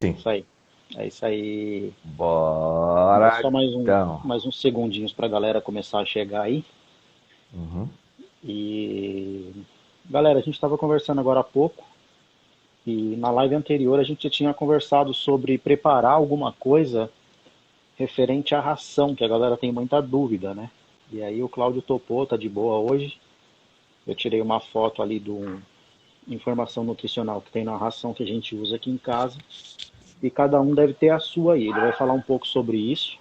Sim. Isso aí. É isso aí. Bora, Só então. mais uns segundinhos para a galera começar a chegar aí. Uhum. E galera, a gente estava conversando agora há pouco e na live anterior a gente tinha conversado sobre preparar alguma coisa referente à ração, que a galera tem muita dúvida, né? E aí o Cláudio topou, tá de boa hoje. Eu tirei uma foto ali do informação nutricional que tem na ração que a gente usa aqui em casa e cada um deve ter a sua aí. Ele vai falar um pouco sobre isso,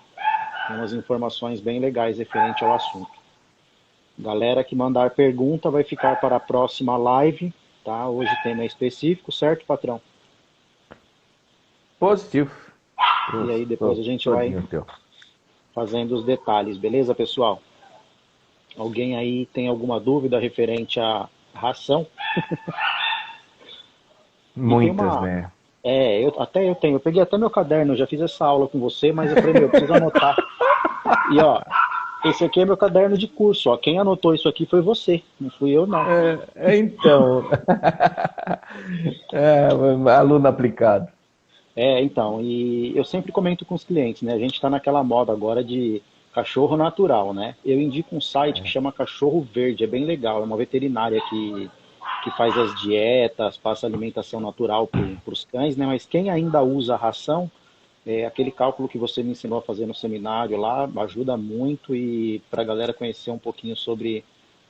tem umas informações bem legais referente ao assunto. Galera que mandar pergunta vai ficar para a próxima live, tá? Hoje tema específico, certo, patrão? Positivo. E aí depois Tô a gente vai todinho teu. fazendo os detalhes, beleza, pessoal? Alguém aí tem alguma dúvida referente à ração? E tem Muitas, uma. né? Eu tenho. Eu peguei até meu caderno, eu já fiz essa aula com você, mas eu falei, meu, eu preciso anotar. E ó, esse aqui é meu caderno de curso, ó. Quem anotou isso aqui foi você, não fui eu, não. Então. É, aluno aplicado. Então, e eu sempre comento com os clientes, né? A gente está naquela moda agora de cachorro natural, né? Eu indico um site que chama Cachorro Verde, é bem legal, é uma veterinária que faz as dietas, passa alimentação natural para os cães, né? Mas quem ainda usa a ração, aquele cálculo que você me ensinou a fazer no seminário lá ajuda muito e para a galera conhecer um pouquinho sobre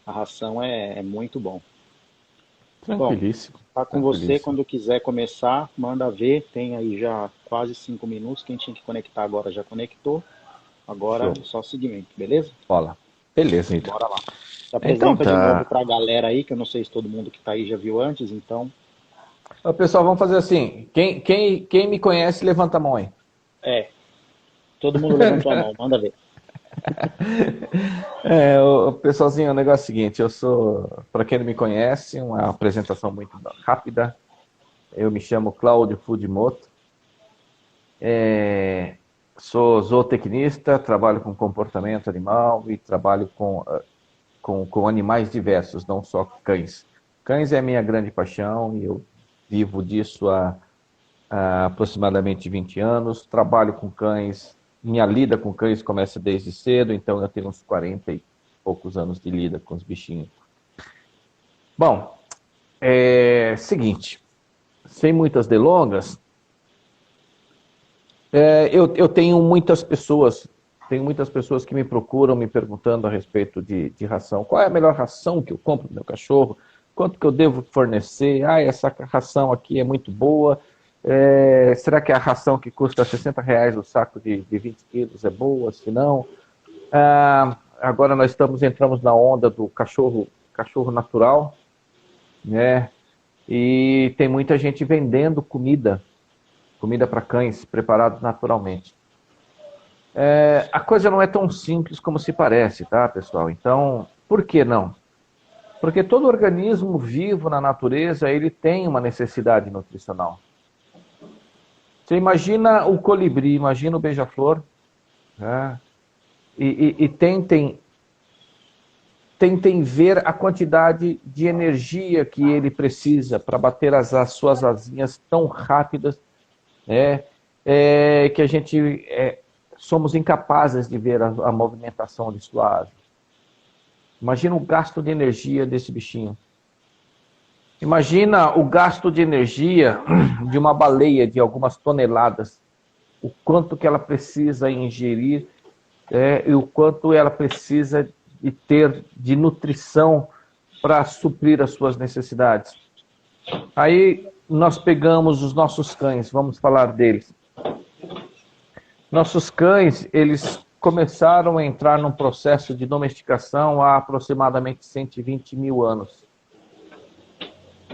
a ração é muito bom. Bom, Tranquilíssimo. tá com você Tranquilíssimo. quando quiser começar, manda ver. Tem aí já quase 5 minutos. Quem tinha que conectar agora já conectou. Agora Show. só seguimento, beleza? Bola. Beleza, então. Bora lá. Se Então apresenta de novo tá. para a galera aí, que eu não sei se todo mundo que tá aí já viu antes, então. Ô, pessoal, vamos fazer assim. Quem me conhece, levanta a mão aí. É, todo mundo levantou a mão, manda ver. O pessoalzinho, o negócio é o seguinte, eu sou, para quem não me conhece, uma apresentação muito rápida. Eu me chamo Cláudio Fujimoto, sou zootecnista, trabalho com comportamento animal e trabalho com animais diversos, não só cães. Cães é a minha grande paixão e eu vivo disso há aproximadamente 20 anos. Trabalho com cães, minha lida com cães começa desde cedo, então eu tenho uns 40 e poucos anos de lida com os bichinhos. Bom, seguinte, sem muitas delongas, eu tenho muitas pessoas que me procuram me perguntando a respeito de ração. Qual é a melhor ração que eu compro para o meu cachorro? Quanto que eu devo fornecer? Ah, essa ração aqui é muito boa. Será que a ração que custa R$ 60 o saco de 20 quilos é boa? Se não, agora nós entramos na onda do cachorro natural, né? E tem muita gente vendendo comida para cães preparados naturalmente. A coisa não é tão simples como se parece, tá, pessoal? Então, por que não? Porque todo organismo vivo na natureza, ele tem uma necessidade nutricional. Você imagina o colibri, imagina o beija-flor, né? E tentem ver a quantidade de energia que ele precisa para bater as suas asinhas tão rápidas, né? Que a gente somos incapazes de ver a movimentação de sua asa. Imagina o gasto de energia desse bichinho. Imagina o gasto de energia de uma baleia de algumas toneladas. O quanto que ela precisa ingerir e o quanto ela precisa de ter de nutrição para suprir as suas necessidades. Aí nós pegamos os nossos cães, vamos falar deles. Nossos cães, eles começaram a entrar num processo de domesticação há aproximadamente 120 mil anos.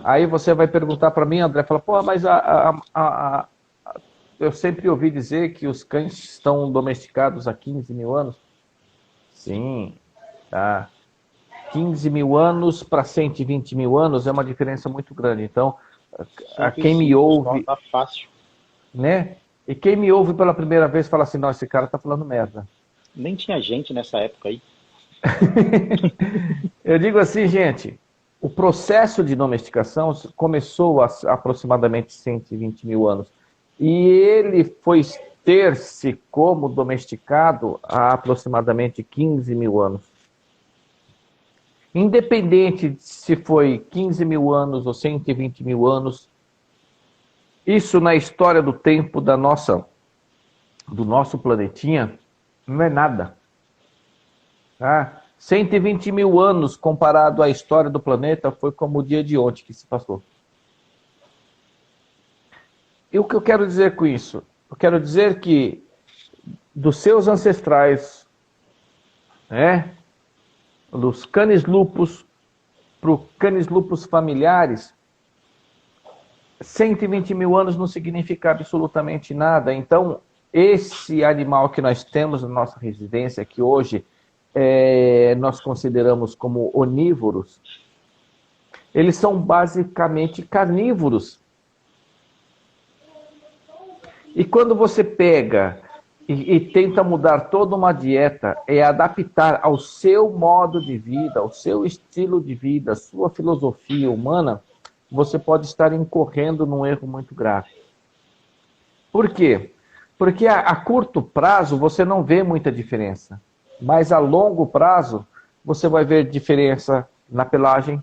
Aí você vai perguntar para mim, André, fala, pô, mas eu sempre ouvi dizer que os cães estão domesticados há 15 mil anos. Sim, tá. 15 mil anos para 120 mil anos é uma diferença muito grande. Então, a Cento e quem me cinco só, ouve, tá fácil. né? E quem me ouve pela primeira vez fala assim, não, esse cara tá falando merda. Nem tinha gente nessa época aí. Eu digo assim, gente, o processo de domesticação começou há aproximadamente 120 mil anos. E ele foi ter-se como domesticado há aproximadamente 15 mil anos. Independente de se foi 15 mil anos ou 120 mil anos, isso na história do tempo do nosso planetinha não é nada. Tá? 120 mil anos comparado à história do planeta foi como o dia de ontem que se passou. E o que eu quero dizer com isso? Eu quero dizer que dos seus ancestrais, né, dos canis lupus para os canis lupus familiares, 120 mil anos não significa absolutamente nada. Então, esse animal que nós temos na nossa residência, que hoje nós consideramos como onívoros, eles são basicamente carnívoros. E quando você pega e tenta mudar toda uma dieta, adaptar ao seu modo de vida, ao seu estilo de vida, à sua filosofia humana, você pode estar incorrendo num erro muito grave. Por quê? Porque a curto prazo você não vê muita diferença, mas a longo prazo você vai ver diferença na pelagem,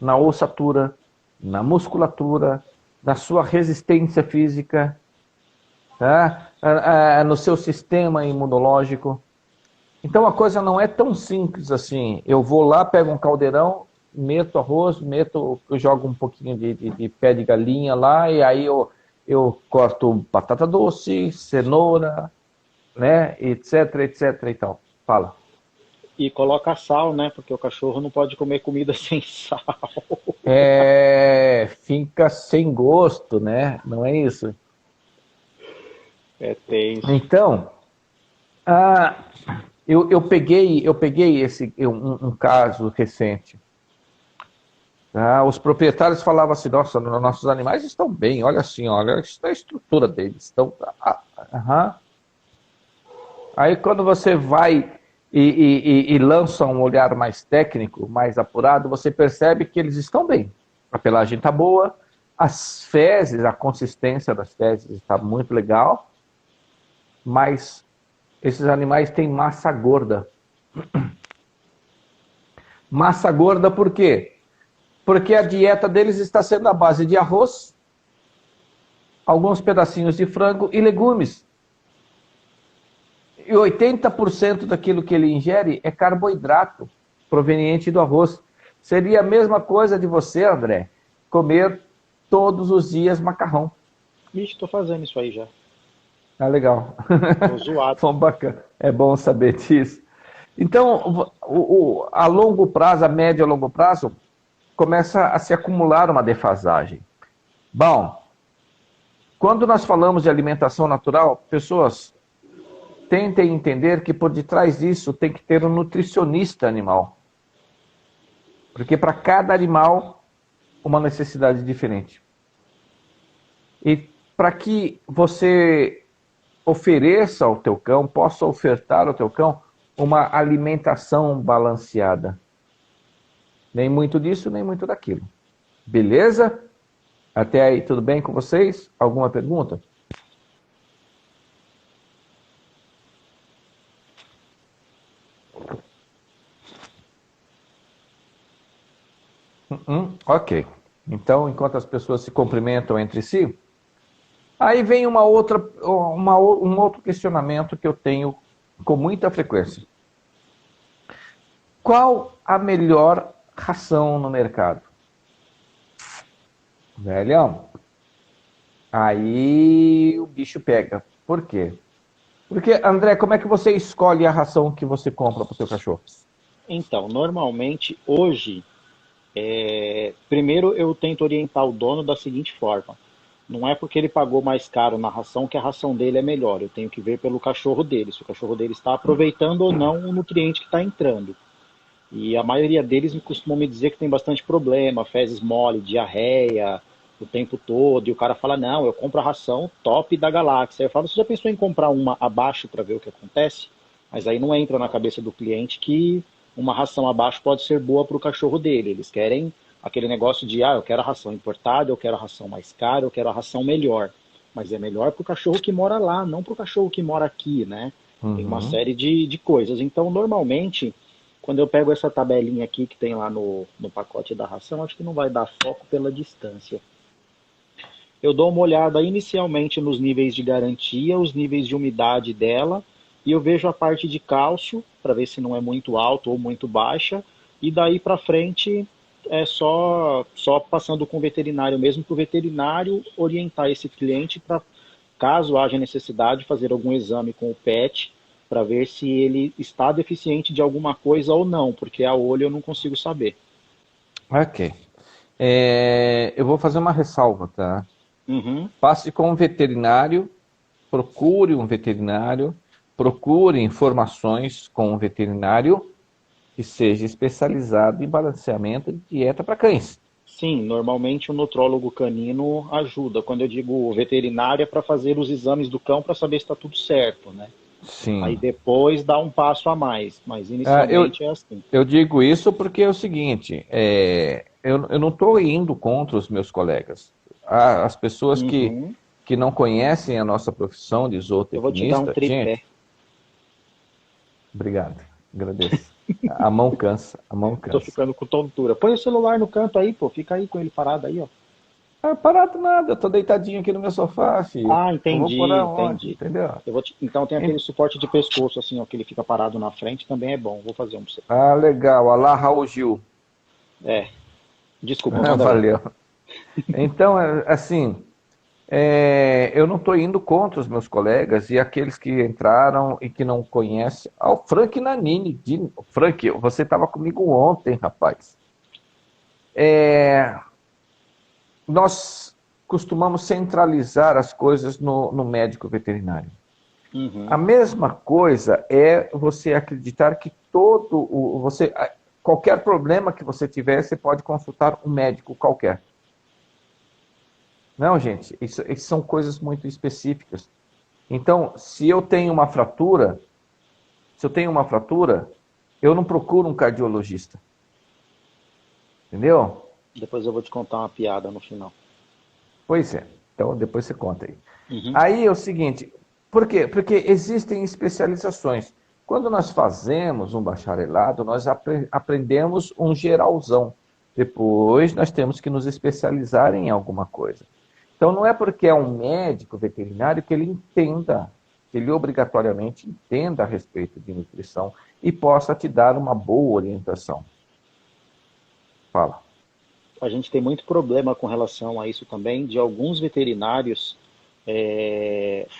na ossatura, na musculatura, na sua resistência física, tá? No seu sistema imunológico. Então a coisa não é tão simples assim. Eu vou lá, pego um caldeirão, meto arroz, eu jogo um pouquinho de pé de galinha lá, e aí eu corto batata doce, cenoura, né, etc, etc e tal. Fala. E coloca sal, né? Porque o cachorro não pode comer comida sem sal. Fica sem gosto, né? Não é isso? É tenso. Então, eu peguei um caso recente. Os proprietários falavam assim: nossa, nossos animais estão bem, olha assim, olha a estrutura deles. Estão, Aí quando você vai e lança um olhar mais técnico, mais apurado, você percebe que eles estão bem. A pelagem está boa, as fezes, a consistência das fezes está muito legal, mas esses animais têm massa gorda. Massa gorda por quê? Porque a dieta deles está sendo à base de arroz, alguns pedacinhos de frango e legumes. E 80% daquilo que ele ingere é carboidrato proveniente do arroz. Seria a mesma coisa de você, André, comer todos os dias macarrão. Ixi, tô fazendo isso aí já. Ah, legal. Tô zoado. Bom, bacana. É bom saber disso. Então, a longo prazo, a médio e a longo prazo, começa a se acumular uma defasagem. Bom, quando nós falamos de alimentação natural, pessoas, tentem entender que por detrás disso tem que ter um nutricionista animal. Porque para cada animal, uma necessidade diferente. E para que você ofereça ao teu cão, possa ofertar ao teu cão uma alimentação balanceada. Nem muito disso, nem muito daquilo. Beleza? Até aí, tudo bem com vocês? Alguma pergunta? Ok. Então, enquanto as pessoas se cumprimentam entre si, aí vem um outro questionamento que eu tenho com muita frequência. Qual a melhor ração no mercado? Velhão, aí o bicho pega. Por quê? Porque, André, como é que você escolhe a ração que você compra para o seu cachorro? Então, normalmente, hoje, primeiro eu tento orientar o dono da seguinte forma. Não é porque ele pagou mais caro na ração que a ração dele é melhor. Eu tenho que ver pelo cachorro dele, se o cachorro dele está aproveitando ou não o nutriente que está entrando. E a maioria deles costumam me dizer que tem bastante problema, fezes mole, diarreia, o tempo todo. E o cara fala, não, eu compro a ração top da galáxia. Eu falo, você já pensou em comprar uma abaixo para ver o que acontece? Mas aí não entra na cabeça do cliente que uma ração abaixo pode ser boa para o cachorro dele. Eles querem aquele negócio de, eu quero a ração importada, eu quero a ração mais cara, eu quero a ração melhor. mas é melhor para o cachorro que mora lá, não para o cachorro que mora aqui, né? Tem uma Uhum. série de coisas. Então, normalmente, quando eu pego essa tabelinha aqui que tem lá no pacote da ração, acho que não vai dar foco pela distância. Eu dou uma olhada inicialmente nos níveis de garantia, os níveis de umidade dela, e eu vejo a parte de cálcio, para ver se não é muito alto ou muito baixa, e daí para frente é só passando com o veterinário mesmo, para o veterinário orientar esse cliente para, caso haja necessidade, fazer algum exame com o pet, para ver se ele está deficiente de alguma coisa ou não, porque a olho eu não consigo saber. Ok. Eu vou fazer uma ressalva, tá? Uhum. Passe com um veterinário, procure um veterinário, procure informações com um veterinário que seja especializado em balanceamento de dieta para cães. Sim, normalmente o nutrólogo canino ajuda. Quando eu digo veterinário é para fazer os exames do cão para saber se está tudo certo, né? Aí Sim. depois dá um passo a mais, mas Ah, inicialmente é assim. eu digo isso porque é o seguinte, eu não estou indo contra os meus colegas. As pessoas Uhum. que não conhecem a nossa profissão de Eu vou te dar um zootecnista, gente, tripé. obrigado, agradeço. A mão cansa, a mão Eu tô cansa. ficando com tontura. Põe o celular no canto aí, pô. Fica aí com ele parado aí, ó. Ah, parado nada, eu tô deitadinho aqui no meu sofá, filho. Ah, Eu vou por entendi, aonde, entendi. entendeu? Então tem aquele suporte de pescoço, assim, ó, que ele fica parado na frente, também é bom. Vou fazer um pra você. Ah, legal, Alá Raul Gil. É, desculpa, manda ver. Valeu. Então, assim, eu não estou indo contra os meus colegas e aqueles que entraram e que não conhecem. Ah, o Frank Nanini. Frank, você estava comigo ontem, rapaz. Nós costumamos centralizar as coisas no médico veterinário. A Uhum. mesma coisa é você acreditar que qualquer problema que você tiver, você pode consultar um médico qualquer. Não, gente, isso são coisas muito específicas. Então, se eu tenho uma fratura, eu não procuro um cardiologista, entendeu? Depois eu vou te contar uma piada no final. Pois é. Então, depois você conta aí. Uhum. Aí é o seguinte, por quê? Porque existem especializações. Quando nós fazemos um bacharelado, nós aprendemos um geralzão. Depois nós temos que nos especializar em alguma coisa. Então não é porque é um médico veterinário que ele entenda, que ele obrigatoriamente entenda a respeito de nutrição e possa te dar uma boa orientação. Fala. A gente tem muito problema com relação a isso também, de alguns veterinários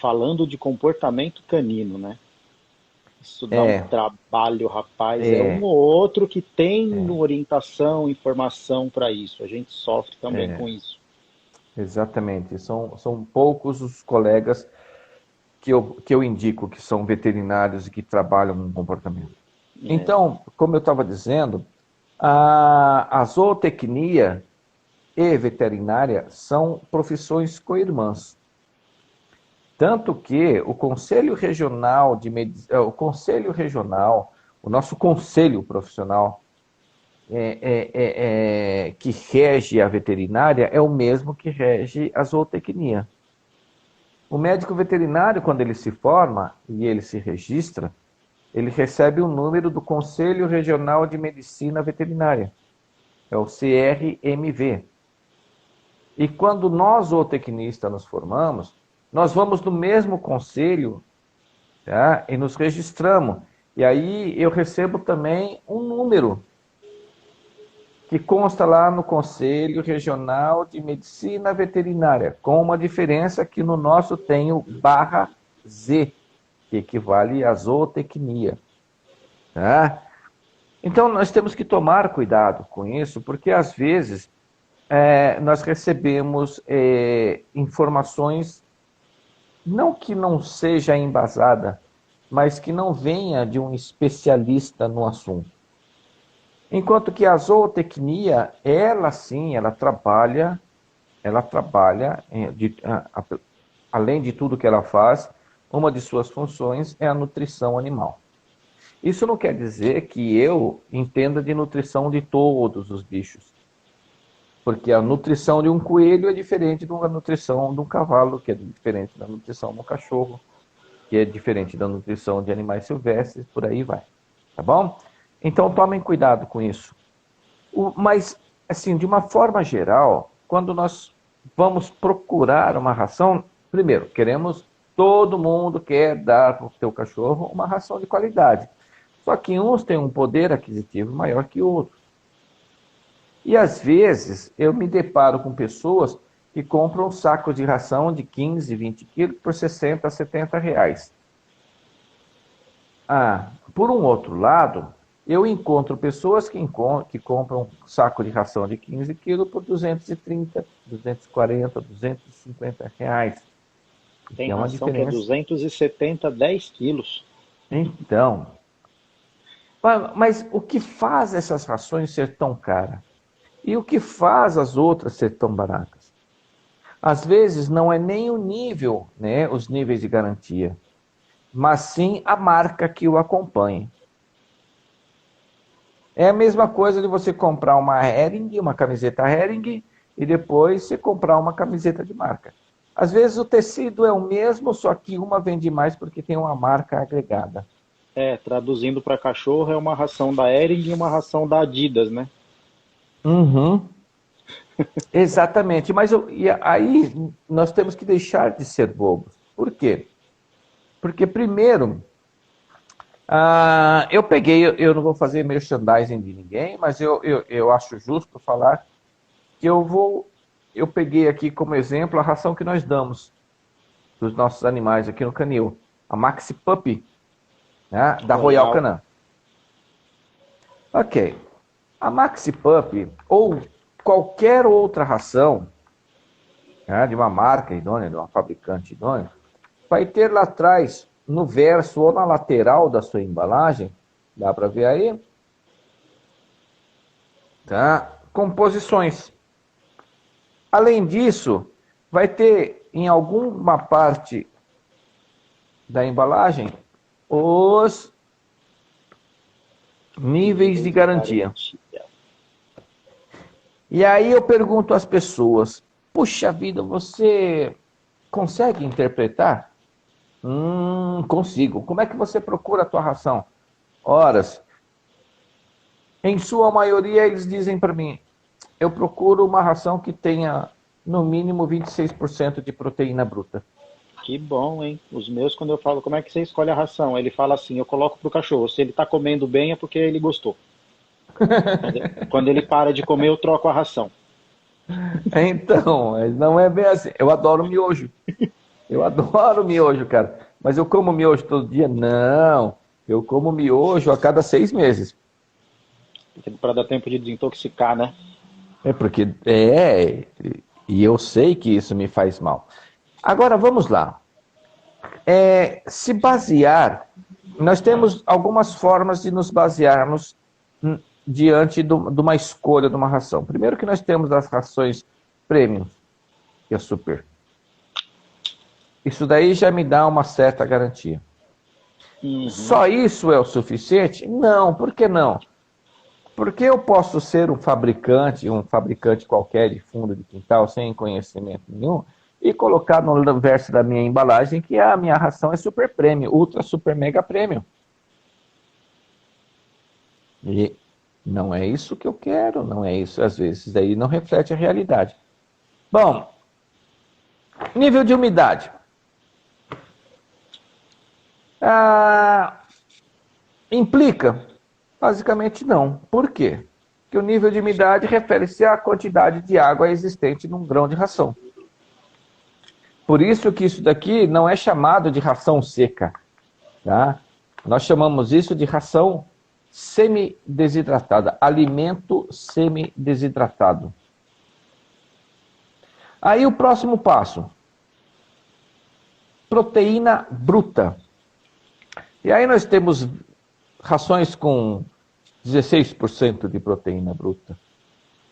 falando de comportamento canino, né? Isso dá um É, trabalho, rapaz. É um é, ou outro que tem orientação, informação para isso. A gente sofre também com isso. exatamente. São poucos os colegas que eu indico que são veterinários e que trabalham no comportamento. É, Então, como eu estava dizendo, a zootecnia e veterinária são profissões co-irmãs. Tanto que o Conselho Regional o Conselho Regional, o nosso conselho profissional que rege a veterinária é o mesmo que rege a zootecnia. O médico veterinário, quando ele se forma e ele se registra, ele recebe o número do Conselho Regional de Medicina Veterinária, é o CRMV. E quando nós, zootecnistas, nos formamos, nós vamos no mesmo conselho, tá? E nos registramos. E aí eu recebo também um número que consta lá no Conselho Regional de Medicina Veterinária, com uma diferença que no nosso tem o barra Z, que equivale a zootecnia. Tá? Então nós temos que tomar cuidado com isso, porque às vezes nós recebemos informações, não que não seja embasada, mas que não venha de um especialista no assunto. Enquanto que a zootecnia, ela sim, ela trabalha, além de tudo que ela faz, uma de suas funções é a nutrição animal. Isso não quer dizer que eu entenda de nutrição de todos os bichos. Porque a nutrição de um coelho é diferente da nutrição de um cavalo, que é diferente da nutrição de um cachorro, que é diferente da nutrição de animais silvestres, por aí vai. Tá bom? Então tomem cuidado com isso. Mas, assim, de uma forma geral, quando nós vamos procurar uma ração, primeiro, todo mundo quer dar para o seu cachorro uma ração de qualidade. Só que uns têm um poder aquisitivo maior que outros. E às vezes eu me deparo com pessoas que compram sacos de ração de 15, 20 quilos por 60, 70 reais. Por um outro lado, eu encontro pessoas que compram um saco de ração de 15 quilos por 230, 240, 250 reais. Tem É uma ração que é diferença. 270, 10 quilos. Então, mas o que faz essas rações ser tão caras? E o que faz as outras ser tão baratas? Às vezes não é nem o nível, né, os níveis de garantia, mas sim a marca que o acompanha. É a mesma coisa de você comprar uma Hering, uma camiseta Hering, e depois você comprar uma camiseta de marca. Às vezes o tecido é o mesmo, só que uma vende mais porque tem uma marca agregada. Traduzindo para cachorro, é uma ração da Hering e uma ração da Adidas, né? Uhum. Exatamente, e aí nós temos que deixar de ser bobos. Por quê? Porque primeiro, eu não vou fazer merchandising de ninguém, mas eu acho justo falar que eu peguei aqui como exemplo a ração que nós damos dos nossos animais aqui no canil, a Maxi Pup, né, da Royal Royal. Canin. Ok, a Maxi Pup ou qualquer outra ração, né, de uma marca idônea, de uma fabricante idônea, vai ter lá atrás, no verso ou na lateral da sua embalagem, dá para ver aí, tá? Composições. Além disso, vai ter em alguma parte da embalagem os níveis de garantia. E aí eu pergunto às pessoas, puxa vida, você consegue interpretar? Consigo. Como é que você procura a tua ração? Horas. Em sua maioria, eles dizem para mim, eu procuro uma ração que tenha, no mínimo, 26% de proteína bruta. Que bom, hein? Os meus, quando eu falo, como é que você escolhe a ração? Ele fala assim, eu coloco pro cachorro. Se ele tá comendo bem, é porque ele gostou. Quando ele para de comer, eu troco a ração. Então, não é bem assim. Eu adoro miojo. Eu adoro miojo, cara. Mas eu como miojo todo dia? Não. Eu como miojo a cada 6 meses. Para dar tempo de desintoxicar, né? E eu sei que isso me faz mal. Agora, vamos lá. Se basear, nós temos algumas formas de nos basearmos diante de uma escolha de uma ração. Primeiro que nós temos as rações premium, que é super. Isso daí já me dá uma certa garantia. Uhum. Só isso é o suficiente? Não, por que não? Porque eu posso ser um fabricante qualquer de fundo de quintal, sem conhecimento nenhum, e colocar no verso da minha embalagem que a minha ração é super premium, ultra super mega premium. E não é isso que eu quero, não é isso. Às vezes daí não reflete a realidade. Bom, nível de umidade. Implica? Basicamente não. Por quê? Porque o nível de umidade refere-se à quantidade de água existente num grão de ração. Por isso que isso daqui não é chamado de ração seca. Tá? Nós chamamos isso de ração semi-desidratada, alimento semi-desidratado. Aí o próximo passo. Proteína bruta. E aí nós temos rações com 16% de proteína bruta,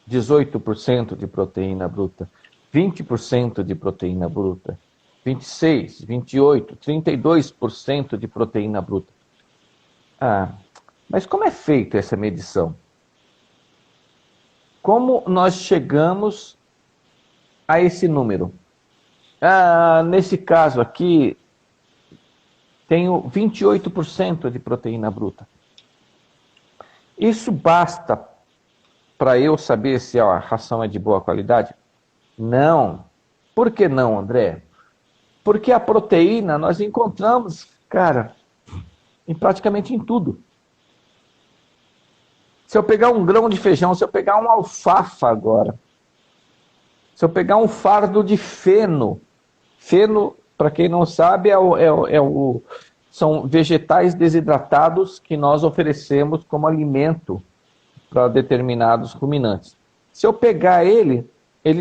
18% de proteína bruta, 20% de proteína bruta, 26%, 28%, 32% de proteína bruta. Mas como é feita essa medição? Como nós chegamos a esse número? Nesse caso aqui, tenho 28% de proteína bruta. Isso basta para eu saber se a ração é de boa qualidade? Não. Por que não, André? Porque a proteína nós encontramos, cara, praticamente em tudo. Se eu pegar um grão de feijão, se eu pegar uma alfafa agora, se eu pegar um fardo de feno, feno, para quem não sabe, são vegetais desidratados que nós oferecemos como alimento para determinados ruminantes. Se eu pegar ele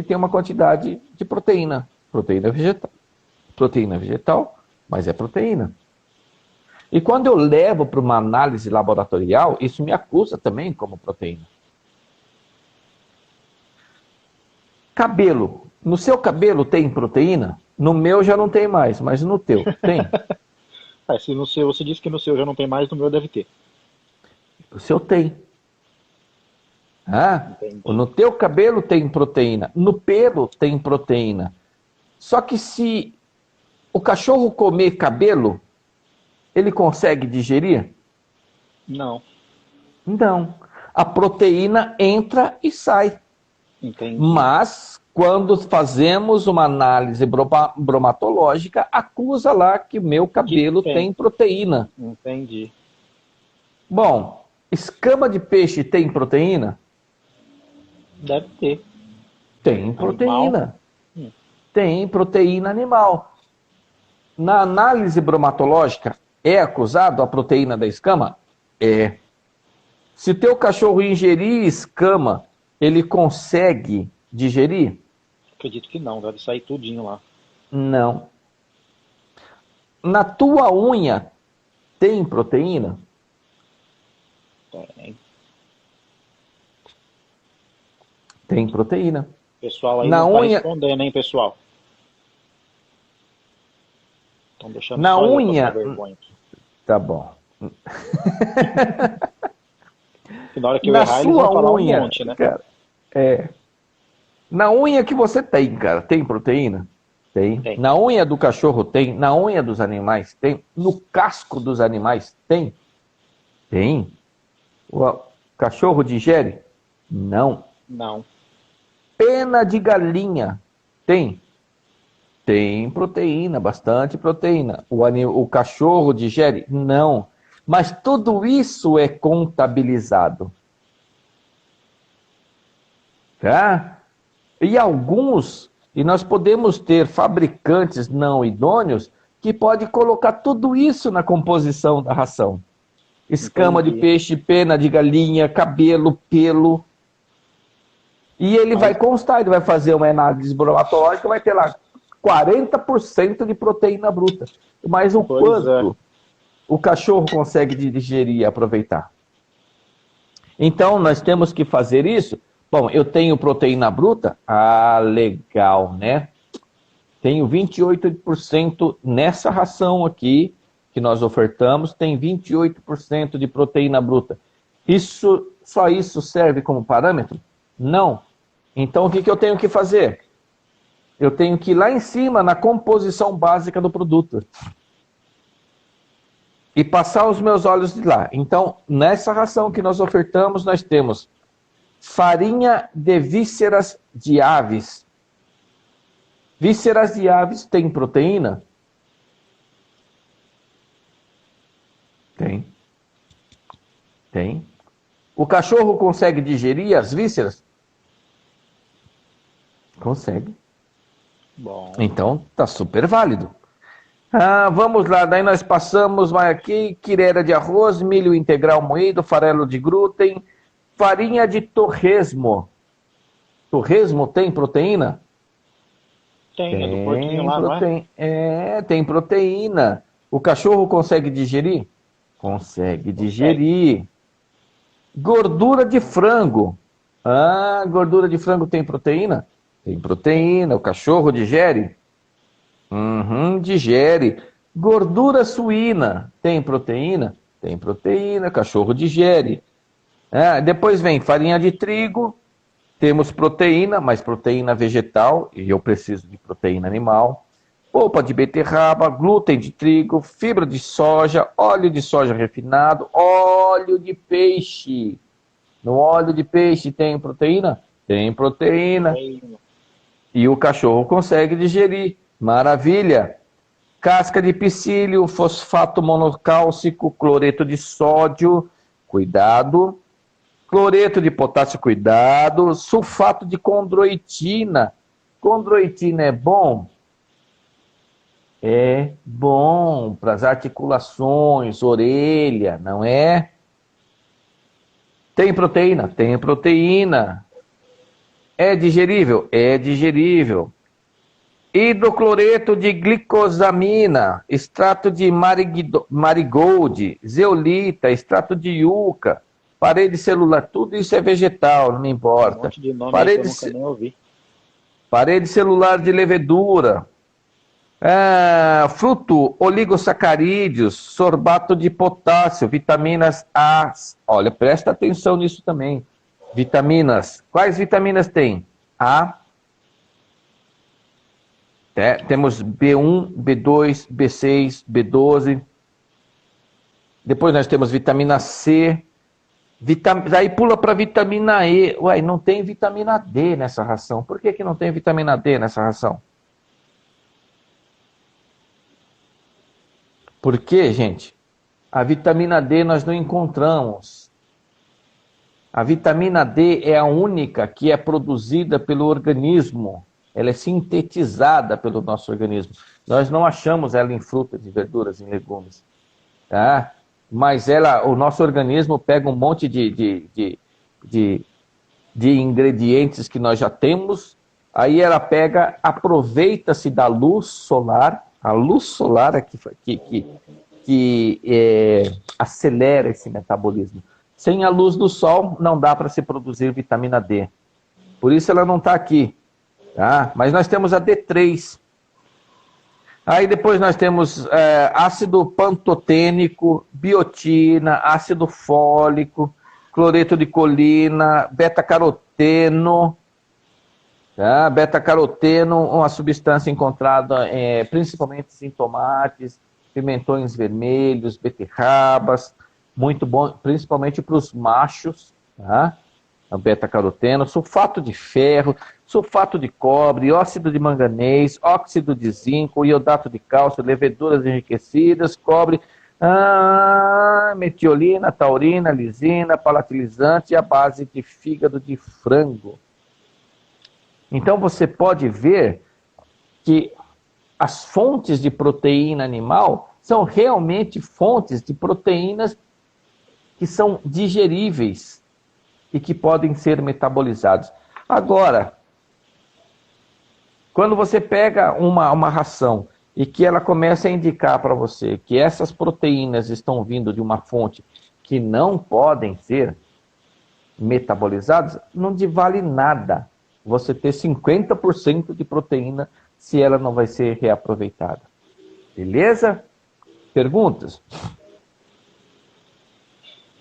tem uma quantidade de proteína. Proteína vegetal, mas é proteína. E quando eu levo para uma análise laboratorial, isso me acusa também como proteína. Cabelo. No seu cabelo tem proteína? No meu já não tem mais, mas no teu tem? Se no seu, você disse que no seu já não tem mais, no meu deve ter. O seu tem. No teu cabelo tem proteína. No pelo tem proteína. Só que se o cachorro comer cabelo, ele consegue digerir? Não. Não. A proteína entra e sai. Entendi. Mas, quando fazemos uma análise bromatológica, acusa lá que o meu cabelo tem proteína. Entendi. Bom, escama de peixe tem proteína? Deve ter. Tem proteína. Tem proteína animal. Na análise bromatológica, é acusado a proteína da escama? É. Se teu cachorro ingerir escama, ele consegue digerir? Acredito que não, deve sair tudinho lá. Não. Na tua unha, tem proteína? Tem. Tem proteína. Pessoal aí na não unha... tá respondendo, hein, pessoal? Estão deixando na só unha... eu vergonha. Tá bom. Que na hora que eu errar, eles vão falar um monte, né? Cara, na unha que você tem, cara, tem proteína? Tem. Na unha do cachorro tem. Na unha dos animais tem. No casco dos animais tem. Tem. O cachorro digere? Não. Não. Pena de galinha tem? Tem proteína, bastante proteína. O cachorro digere? Não. Mas tudo isso é contabilizado. Tá? E nós podemos ter fabricantes não idôneos que podem colocar tudo isso na composição da ração. Escama de peixe, pena de galinha, cabelo, pelo. E ele vai constar, ele vai fazer uma análise bromatológica, vai ter lá 40% de proteína bruta. Mas o quanto o cachorro consegue digerir e aproveitar? Então, nós temos que fazer isso. Bom, eu tenho proteína bruta? Legal, né? Tenho 28% nessa ração aqui, que nós ofertamos, tem 28% de proteína bruta. Só isso serve como parâmetro? Não. Então, o que eu tenho que fazer? Eu tenho que ir lá em cima, na composição básica do produto. E passar os meus olhos de lá. Então, nessa ração que nós ofertamos, nós temos farinha de vísceras de aves. Vísceras de aves têm proteína? Tem. Tem. O cachorro consegue digerir as vísceras? Consegue. Bom. Então, tá super válido. Vamos lá, daí nós passamos mais aqui, quirera de arroz, milho integral moído, farelo de glúten, farinha de torresmo. Torresmo tem proteína? Tem, é do porquinho lá, não é? Tem proteína. O cachorro consegue digerir? Consegue digerir. Gordura de frango. Gordura de frango tem proteína? Tem proteína. O cachorro digere? Digere. Gordura suína. Tem proteína? Tem proteína. Cachorro digere. Depois vem farinha de trigo. Temos proteína, mas proteína vegetal, e eu preciso de proteína animal. Polpa de beterraba, glúten de trigo, fibra de soja, óleo de soja refinado, óleo de peixe. No óleo de peixe tem proteína? Tem proteína. E o cachorro consegue digerir. Maravilha! Casca de psyllium, fosfato monocálcico, cloreto de sódio, cuidado. Cloreto de potássio, cuidado. Sulfato de condroitina. Condroitina é bom? É bom para as articulações, orelha, não é? Tem proteína? Tem proteína. É digerível? É digerível. Hidrocloreto de glicosamina, extrato de marigold, zeolita, extrato de yucca, parede celular, tudo isso é vegetal, não me importa. Um monte de nome aí que eu nunca nem ouvi. Parede celular de levedura, fruto, oligosacarídeos, sorbato de potássio, vitaminas A. Olha, presta atenção nisso também. Vitaminas. Quais vitaminas tem? A. Temos B1, B2, B6, B12. Depois nós temos vitamina C. Daí pula para vitamina E. Ué, não tem vitamina D nessa ração. Por que não tem vitamina D nessa ração? Porque, gente, a vitamina D nós não encontramos. A vitamina D é a única que é produzida pelo organismo. Ela é sintetizada pelo nosso organismo. Nós não achamos ela em frutas, em verduras, em legumes. Tá? Mas o nosso organismo pega um monte de ingredientes que nós já temos, aí ela pega, aproveita-se da luz solar. A luz solar é que acelera esse metabolismo. Sem a luz do sol, não dá para se produzir vitamina D. Por isso ela não está aqui. Tá? Mas nós temos a D3. Aí depois nós temos ácido pantotênico, biotina, ácido fólico, cloreto de colina, beta-caroteno. Tá? Beta-caroteno, uma substância encontrada principalmente em tomates, pimentões vermelhos, beterrabas, muito bom, principalmente para os machos, tá? A beta-caroteno, sulfato de ferro, sulfato de cobre, óxido de manganês, óxido de zinco, iodato de cálcio, leveduras enriquecidas, cobre, metiolina, taurina, lisina, palatilizante e a base de fígado de frango. Então você pode ver que as fontes de proteína animal são realmente fontes de proteínas que são digeríveis e que podem ser metabolizados. Agora, quando você pega uma ração e que ela começa a indicar para você que essas proteínas estão vindo de uma fonte que não podem ser metabolizadas, não te vale nada você ter 50% de proteína se ela não vai ser reaproveitada. Beleza? Perguntas?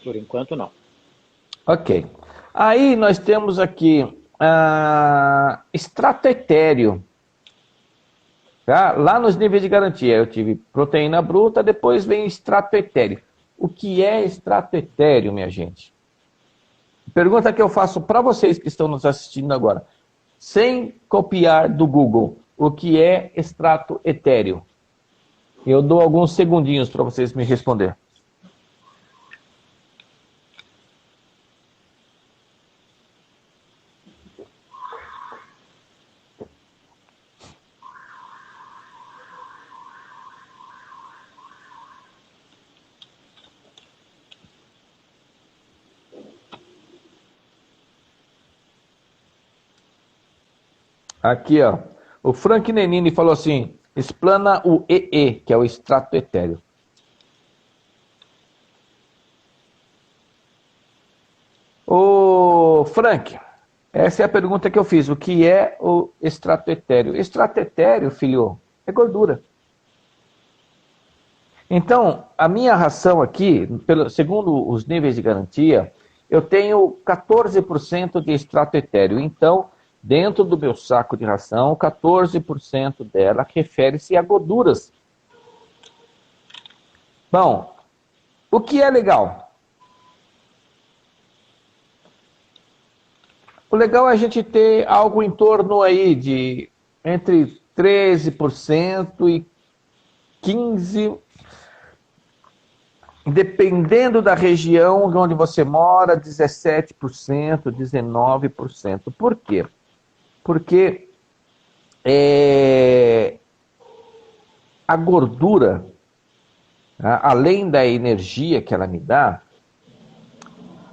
Por enquanto, não. Ok. Aí nós temos aqui extrato etéreo. Tá? Lá nos níveis de garantia, eu tive proteína bruta, depois vem extrato etéreo. O que é extrato etéreo, minha gente? Pergunta que eu faço para vocês que estão nos assistindo agora. Sem copiar do Google, o que é extrato etéreo? Eu dou alguns segundinhos para vocês me responder. Aqui, ó. O Frank Nenini falou assim, explana o EE, que é o extrato etéreo. Ô, Frank, essa é a pergunta que eu fiz. O que é o extrato etéreo? Extrato etéreo, filho, é gordura. Então, a minha ração aqui, segundo os níveis de garantia, eu tenho 14% de extrato etéreo. Então, dentro do meu saco de ração, 14% dela refere-se a gorduras. Bom, o que é legal? O legal é a gente ter algo em torno aí de entre 13% e 15%, dependendo da região onde você mora, 17%, 19%. Por quê? Porque a gordura, além da energia que ela me dá,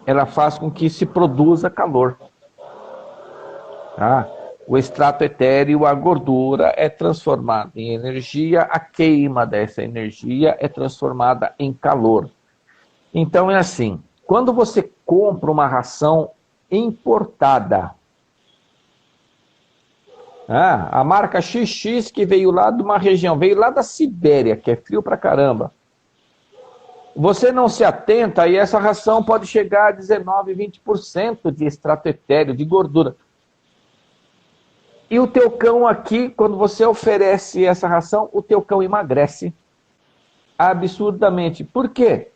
ela faz com que se produza calor. Tá? O extrato etéreo, a gordura, é transformada em energia, a queima dessa energia é transformada em calor. Então é assim, quando você compra uma ração importada, a marca XX que veio lá de uma região, veio lá da Sibéria, que é frio pra caramba, você não se atenta e essa ração pode chegar a 19, 20% de extrato etéreo, de gordura. E o teu cão aqui, quando você oferece essa ração, o teu cão emagrece absurdamente. Por quê?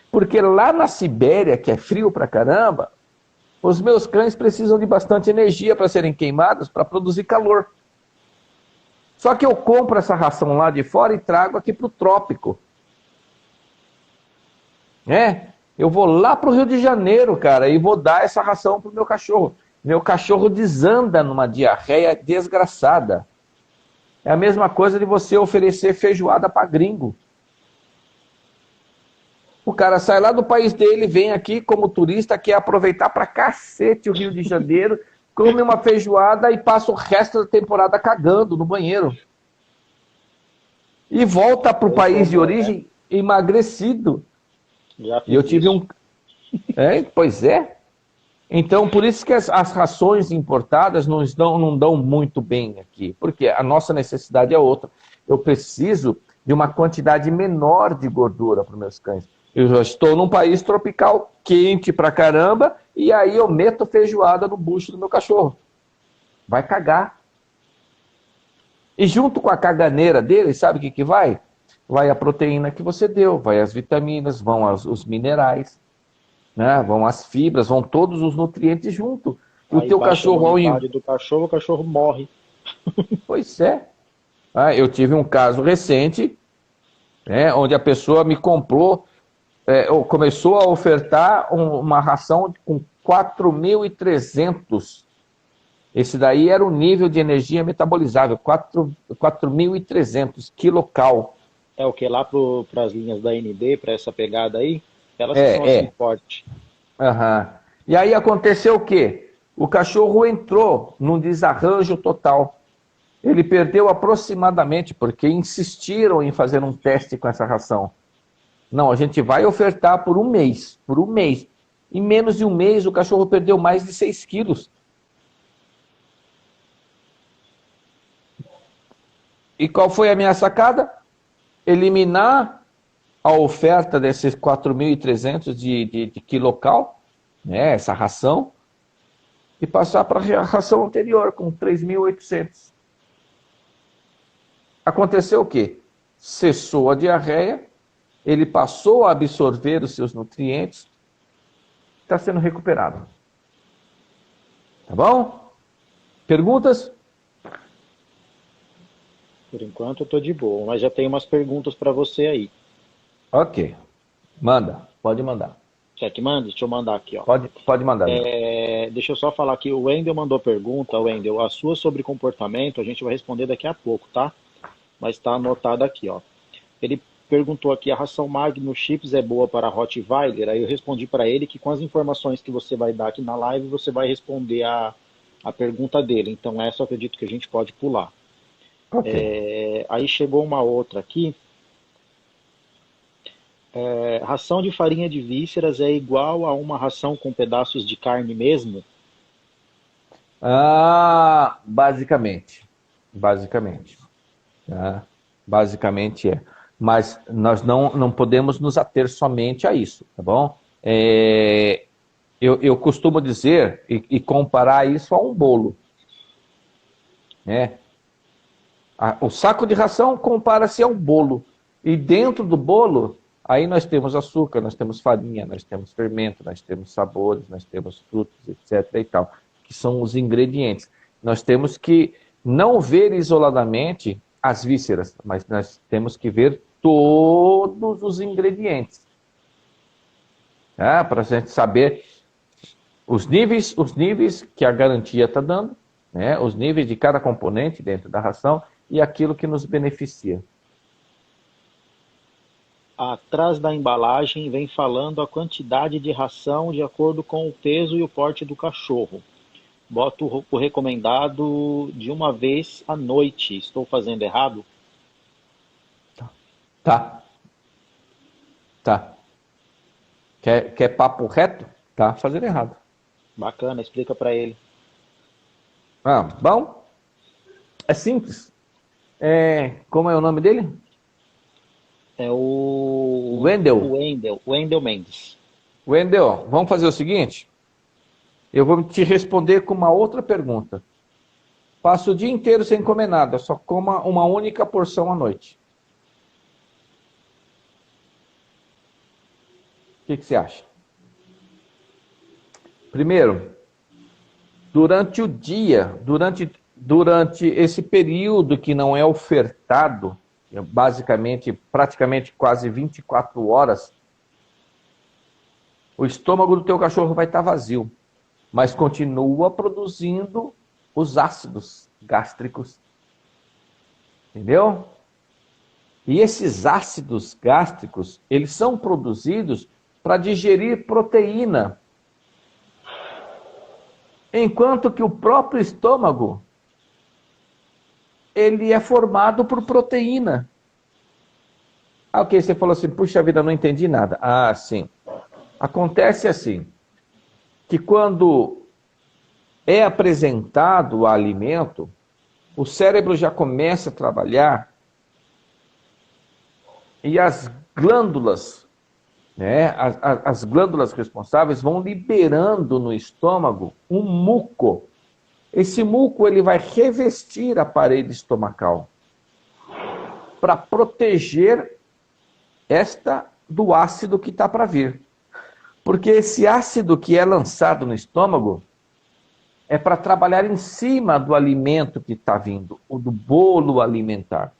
Porque lá na Sibéria, que é frio pra caramba, os meus cães precisam de bastante energia para serem queimados, para produzir calor. Só que eu compro essa ração lá de fora e trago aqui para o trópico. Eu vou lá para o Rio de Janeiro, cara, e vou dar essa ração para o meu cachorro. Meu cachorro desanda numa diarreia desgraçada. É a mesma coisa de você oferecer feijoada para gringo. O cara sai lá do país dele, vem aqui como turista, quer aproveitar pra cacete o Rio de Janeiro, come uma feijoada e passa o resto da temporada cagando no banheiro. E volta pro país de origem emagrecido. E eu tive um... Pois é. Então, por isso que as rações importadas não dão muito bem aqui. Porque a nossa necessidade é outra. Eu preciso de uma quantidade menor de gordura para os meus cães. Eu já estou num país tropical, quente pra caramba, e aí eu meto feijoada no bucho do meu cachorro. Vai cagar. E junto com a caganeira dele, sabe o que vai? Vai a proteína que você deu, vai as vitaminas, vão os minerais, né? Vão as fibras, vão todos os nutrientes junto. E aí o teu cachorro... a imunidade do cachorro, o cachorro morre. Pois é. Eu tive um caso recente, onde a pessoa me comprou, começou a ofertar uma ração com 4.300. Esse daí era o nível de energia metabolizável, 4.300 quilocal. É o que? Lá para as linhas da ND, para essa pegada aí? Elas são assim fortes. E aí aconteceu o quê? O cachorro entrou num desarranjo total. Ele perdeu aproximadamente, porque insistiram em fazer um teste com essa ração. Não, a gente vai ofertar por um mês. Por um mês. Em menos de um mês, o cachorro perdeu mais de 6 quilos. E qual foi a minha sacada? Eliminar a oferta desses 4.300 de quilocal, né, essa ração, e passar para a ração anterior, com 3.800. Aconteceu o quê? Cessou a diarreia, ele passou a absorver os seus nutrientes, está sendo recuperado. Tá bom? Perguntas? Por enquanto eu tô de boa, mas já tem umas perguntas para você aí. Ok. Manda. Pode mandar. Quer que mande? Deixa eu mandar aqui, ó. Pode mandar. Deixa eu só falar aqui. O Wendel mandou pergunta. Wendel, a sua sobre comportamento, a gente vai responder daqui a pouco, tá? Mas está anotado aqui, ó. Ele perguntou aqui, a ração Magnus Chips é boa para Rottweiler? Aí eu respondi para ele que com as informações que você vai dar aqui na live, você vai responder a pergunta dele. Então essa eu acredito que a gente pode pular. Okay. Aí chegou uma outra aqui. Ração de farinha de vísceras é igual a uma ração com pedaços de carne mesmo? Basicamente. Tá? Basicamente é. Mas nós não podemos nos ater somente a isso, tá bom? É, eu costumo dizer e comparar isso a um bolo, né? O saco de ração compara-se ao bolo. E dentro do bolo, aí nós temos açúcar, nós temos farinha, nós temos fermento, nós temos sabores, nós temos frutos, etc. e tal, que são os ingredientes. Nós temos que não ver isoladamente as vísceras, mas nós temos que ver todos os ingredientes, tá? Para a gente saber os níveis que a garantia está dando, né? Os níveis de cada componente dentro da ração e aquilo que nos beneficia. Atrás da embalagem vem falando a quantidade de ração de acordo com o peso e o porte do cachorro. Boto o recomendado de uma vez à noite. Estou fazendo errado? Tá, tá. Quer papo reto? Tá fazendo errado. Bacana, explica para ele. Ah, bom, é simples. Como é o nome dele? É o Wendel. Wendel Mendes. Wendel, vamos fazer o seguinte? Eu vou te responder com uma outra pergunta. Passa o dia inteiro sem comer nada, só coma uma única porção à noite. O que você acha? Primeiro, durante o dia, durante esse período que não é ofertado, basicamente, praticamente quase 24 horas, o estômago do teu cachorro vai estar vazio, mas continua produzindo os ácidos gástricos. Entendeu? E esses ácidos gástricos, eles são produzidos para digerir proteína. Enquanto que o próprio estômago, ele é formado por proteína. Ah, ok, você falou assim, puxa vida, não entendi nada. Ah, sim. Acontece assim, que quando é apresentado o alimento, o cérebro já começa a trabalhar e as glândulas, né, as glândulas responsáveis vão liberando no estômago um muco. Esse muco ele vai revestir a parede estomacal para proteger esta do ácido que está para vir. Porque esse ácido que é lançado no estômago é para trabalhar em cima do alimento que está vindo, ou do bolo alimentar.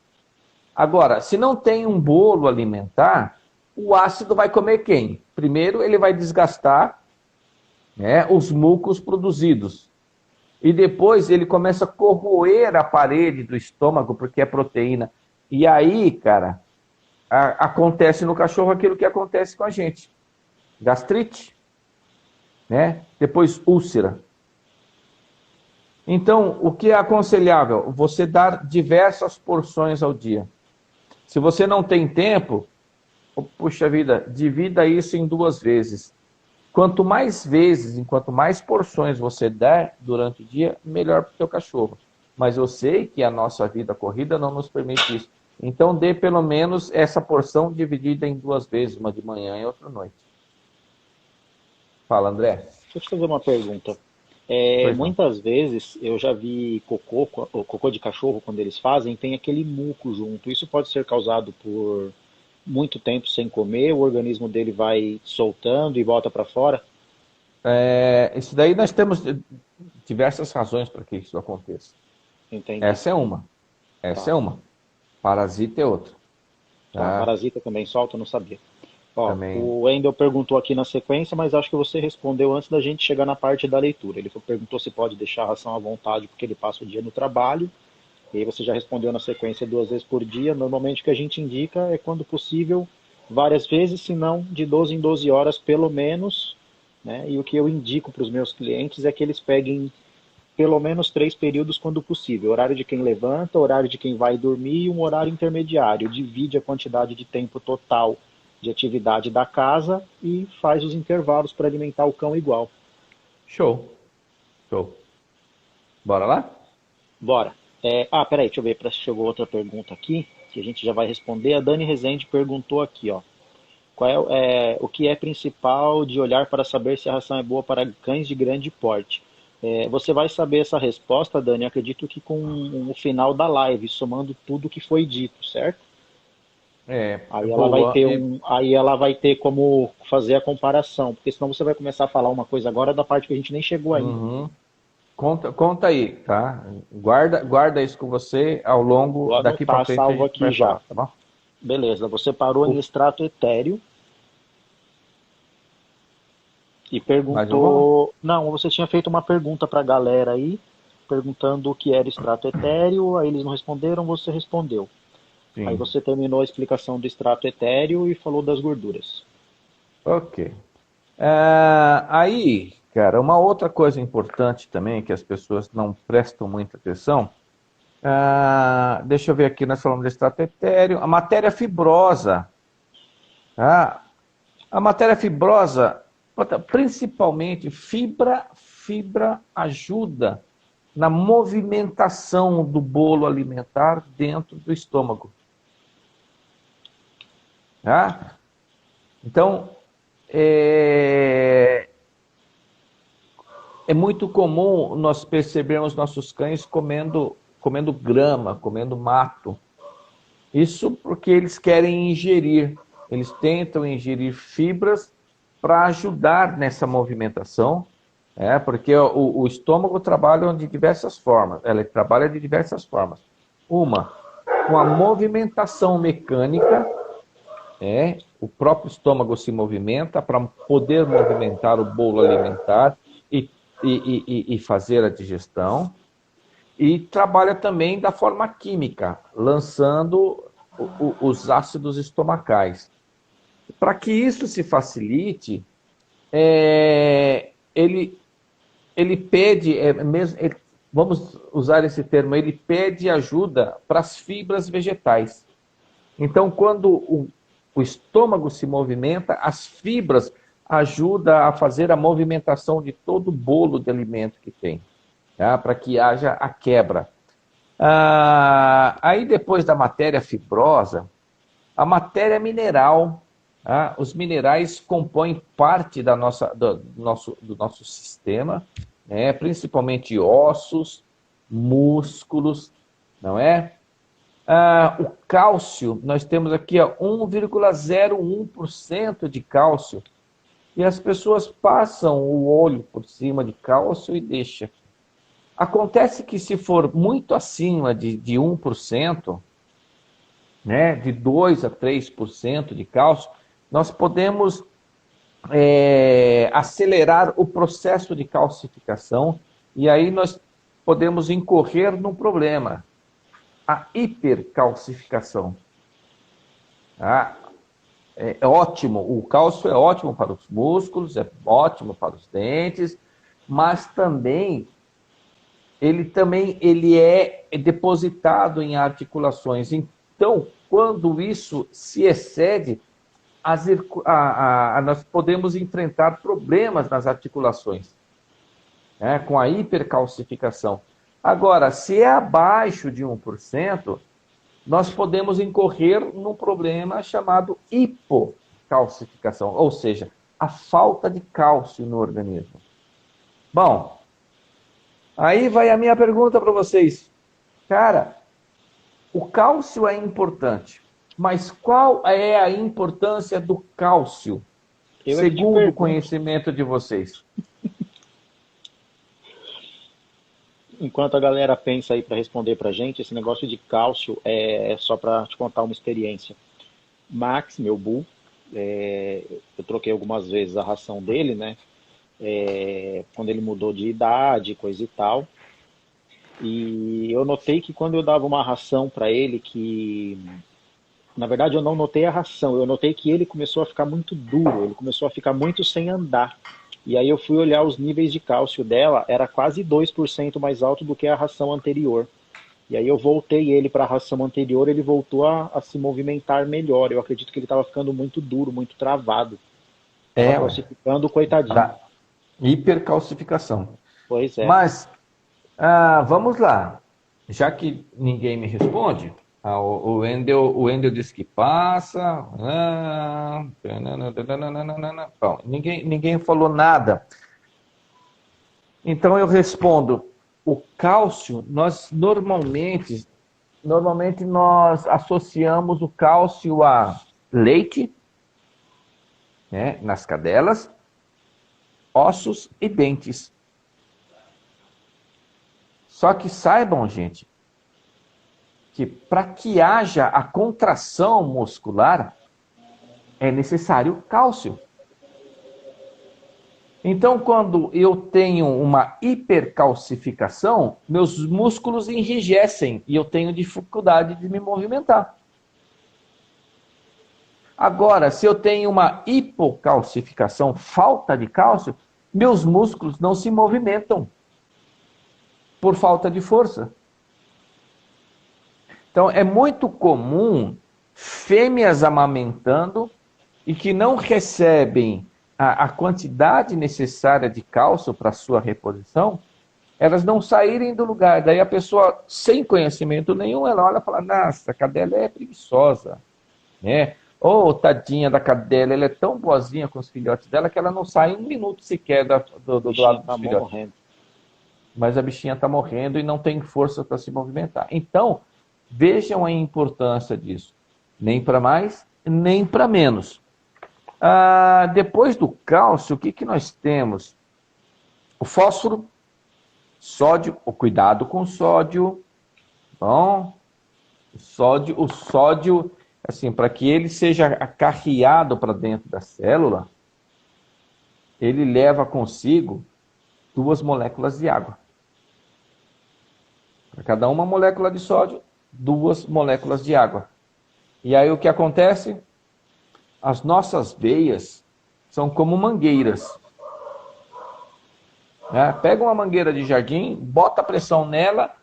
Agora, se não tem um bolo alimentar, o ácido vai comer quem? Primeiro, ele vai desgastar, né, os mucos produzidos. E depois ele começa a corroer a parede do estômago, porque é proteína. E aí, cara, acontece no cachorro aquilo que acontece com a gente. Gastrite, né? Depois úlcera. Então, o que é aconselhável? Você dar diversas porções ao dia. Se você não tem tempo, puxa vida, divida isso em 2 vezes. Quanto mais vezes, enquanto mais porções você der durante o dia, melhor para o seu cachorro. Mas eu sei que a nossa vida corrida não nos permite isso. Então, dê pelo menos essa porção dividida em 2 vezes, uma de manhã e outra à noite. Fala, André. Deixa eu te fazer uma pergunta. Pois não. Muitas vezes eu já vi o cocô de cachorro, quando eles fazem, tem aquele muco junto. Isso pode ser causado por muito tempo sem comer, o organismo dele vai soltando e volta para fora? Isso daí nós temos diversas razões para que isso aconteça. Entendi. Essa é uma. Essa Tá. é uma. Parasita é outra. Tá. Tá? Parasita também solta, eu não sabia. Ó, Também. o Wendel perguntou aqui na sequência, mas acho que você respondeu antes da gente chegar na parte da leitura. Ele perguntou se pode deixar a ração à vontade porque ele passa o dia no trabalho. E aí você já respondeu na sequência 2 vezes por dia. Normalmente o que a gente indica é, quando possível, várias vezes, se não de 12 em 12 horas pelo menos, né? E o que eu indico para os meus clientes é que eles peguem pelo menos 3 períodos quando possível. Horário de quem levanta, horário de quem vai dormir e um horário intermediário. Divide a quantidade de tempo total de atividade da casa e faz os intervalos para alimentar o cão igual. Show. Show. Bora lá? Bora. Peraí, deixa eu ver, chegou outra pergunta aqui, que a gente já vai responder. A Dani Rezende perguntou aqui, ó. O que é principal de olhar para saber se a ração é boa para cães de grande porte? Você vai saber essa resposta, Dani, acredito que com o final da live, somando tudo que foi dito, certo? Boa. Aí ela vai ter como fazer a comparação, porque senão você vai começar a falar uma coisa agora da parte que a gente nem chegou ainda. Uhum. Conta aí, tá? Guarda isso com você ao longo, Vou daqui para anotar, frente a salvo gente aqui vai já. falar, tá bom? Beleza, você parou em O- extrato etéreo e Mais alguma? perguntou. Não, você tinha feito uma pergunta para a galera aí, perguntando o que era extrato etéreo, aí eles não responderam, você respondeu. Aí Sim. você terminou a explicação do extrato etéreo e falou das gorduras. Ok. Aí, cara, uma outra coisa importante também que as pessoas não prestam muita atenção. Deixa eu ver aqui, nós falamos de extrato etéreo. A matéria fibrosa. Tá? A matéria fibrosa, principalmente fibra ajuda na movimentação do bolo alimentar dentro do estômago. Tá? Então, é muito comum nós percebermos nossos cães comendo grama, comendo mato. Isso porque eles querem ingerir, eles tentam ingerir fibras para ajudar nessa movimentação, porque o estômago trabalha de diversas formas, ele trabalha de diversas formas. Uma, com a movimentação mecânica, o próprio estômago se movimenta para poder movimentar o bolo alimentar e, e fazer a digestão. E trabalha também da forma química, lançando os ácidos estomacais. Para que isso se facilite, ele pede, vamos usar esse termo, ele pede ajuda para as fibras vegetais. Então, quando o estômago se movimenta, as fibras ajudam a fazer a movimentação de todo o bolo de alimento que tem, tá? Para que haja a quebra. Aí, depois da matéria fibrosa, a matéria mineral. Tá? Os minerais compõem parte do nosso sistema, né? Principalmente ossos, músculos, não é? O cálcio, nós temos aqui 1,01% de cálcio. E as pessoas passam o olho por cima de cálcio e deixam. Acontece que se for muito acima de 1%, né, de 2 a 3% de cálcio, nós podemos acelerar o processo de calcificação e aí nós podemos incorrer num problema, a hipercalcificação. Tá? É ótimo, o cálcio é ótimo para os músculos, é ótimo para os dentes, mas ele é depositado em articulações. Então, quando isso se excede, nós podemos enfrentar problemas nas articulações, né, com a hipercalcificação. Agora, se é abaixo de 1%, nós podemos incorrer num problema chamado hipocalcificação, ou seja, a falta de cálcio no organismo. Bom, aí vai a minha pergunta para vocês. Cara, o cálcio é importante, mas qual é a importância do cálcio, Eu é que te segundo o pergunto. conhecimento de vocês? Enquanto a galera pensa aí para responder pra gente, esse negócio de cálcio é só para te contar uma experiência. Max, meu bull, eu troquei algumas vezes a ração dele, né? Quando ele mudou de idade, coisa e tal. E eu notei que quando eu dava uma ração para ele, que na verdade eu não notei a ração, eu notei que ele começou a ficar muito duro, ele começou a ficar muito sem andar. E aí eu fui olhar os níveis de cálcio dela, era quase 2% mais alto do que a ração anterior. E aí eu voltei ele para a ração anterior, ele voltou a se movimentar melhor. Eu acredito que ele estava ficando muito duro, muito travado. Estava Ué, calcificando, coitadinho. da hipercalcificação. Pois é. Mas, vamos lá. Já que ninguém me responde, o Wendel disse que passa. Bom, ninguém falou nada. Então eu respondo: o cálcio, nós normalmente nós associamos o cálcio a leite, né, nas cadelas, ossos e dentes. Só que saibam, gente, que para que haja a contração muscular é necessário cálcio. Então, quando eu tenho uma hipercalcificação, meus músculos enrijecem e eu tenho dificuldade de me movimentar. Agora, se eu tenho uma hipocalcificação, falta de cálcio, meus músculos não se movimentam por falta de força. Então, é muito comum fêmeas amamentando e que não recebem a quantidade necessária de cálcio para a sua reposição, elas não saírem do lugar. Daí a pessoa, sem conhecimento nenhum, ela olha e fala: nossa, a cadela é preguiçosa, né? Ou tadinha da cadela, ela é tão boazinha com os filhotes dela que ela não sai um minuto sequer do lado dos filhotes. Morrendo. Mas a bichinha está morrendo e não tem força para se movimentar. Então, vejam a importância disso. Nem para mais, nem para menos. Depois do cálcio, o que nós temos? O fósforo, sódio, o cuidado com o sódio. Bom, o sódio, assim, para que ele seja acarreado para dentro da célula, ele leva consigo 2 moléculas de água. Para cada uma molécula de sódio, 2 moléculas de água. E aí o que acontece? As nossas veias são como mangueiras. Pega uma mangueira de jardim, bota pressão nela